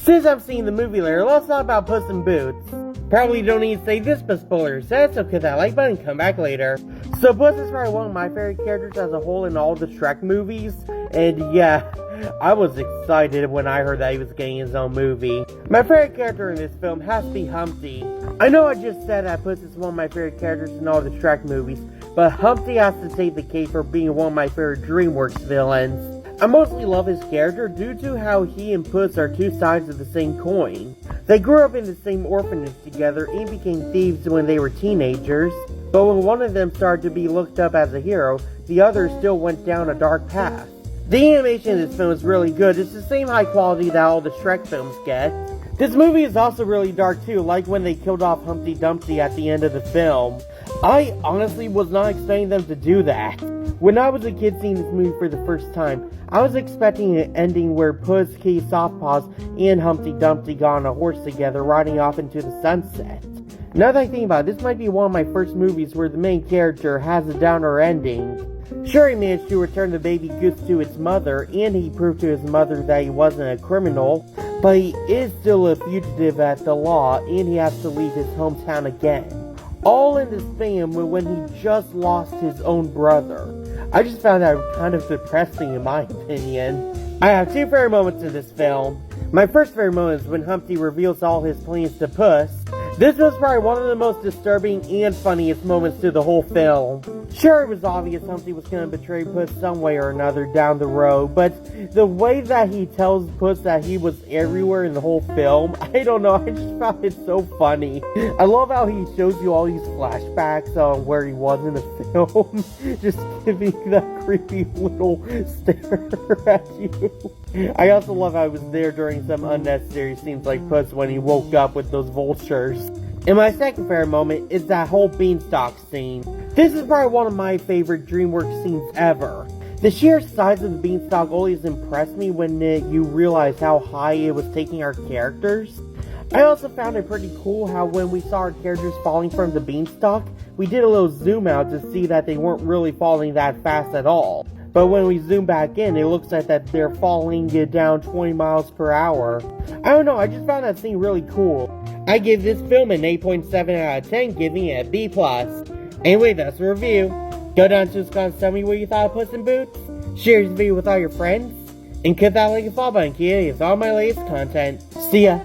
Since I'm seeing the movie later, let's talk about Puss in Boots. Probably don't need to say this, but spoilers, so click that like button and come back later. So Puss is probably one of my favorite characters as a whole in all the Shrek movies, and yeah, I was excited when I heard that he was getting his own movie. My favorite character in this film has to be Humpty. I know I just said that Puss is one of my favorite characters in all the Shrek movies, but Humpty has to take the cake for being one of my favorite DreamWorks villains. I mostly love his character due to how he and Puss are two sides of the same coin. They grew up in the same orphanage together and became thieves when they were teenagers, but when one of them started to be looked up as a hero, the other still went down a dark path. The animation in this film is really good. It's the same high quality that all the Shrek films get. This movie is also really dark too, like when they killed off Humpty Dumpty at the end of the film. I honestly was not expecting them to do that. When I was a kid seeing this movie for the first time, I was expecting an ending where Puss, Kitty Softpaws, and Humpty Dumpty got on a horse together riding off into the sunset. Now that I think about it, this might be one of my first movies where the main character has a downer ending. Sure, he managed to return the baby goose to its mother, and he proved to his mother that he wasn't a criminal, but he is still a fugitive at the law, and he has to leave his hometown again. All in this film when he just lost his own brother. I just found that kind of depressing in my opinion. I have two favorite moments in this film. My first favorite moment is when Humpty reveals all his plans to Puss. This was probably one of the most disturbing and funniest moments to the whole film. Sure, it was obvious Humpty was going to betray Puss some way or another down the road, but the way that he tells Puss that he was everywhere in the whole film, I don't know, I just found it so funny. I love how he shows you all these flashbacks on where he was in the film, just giving that creepy little stare at you. I also love how he was there during some unnecessary scenes like Puss when he woke up with those vultures. And my second favorite moment is that whole beanstalk scene. This is probably one of my favorite DreamWorks scenes ever. The sheer size of the beanstalk always impressed me when you realize how high it was taking our characters. I also found it pretty cool how when we saw our characters falling from the beanstalk, we did a little zoom out to see that they weren't really falling that fast at all. But when we zoom back in, it looks like that they're falling down 20 miles per hour. I don't know, I just found that scene really cool. I give this film an 8.7 out of 10, giving it a B+. Anyway, that's the review. Go down to the comments, tell me what you thought of Puss in Boots. Share this video with all your friends. And click that like and follow button to get all my latest content. See ya!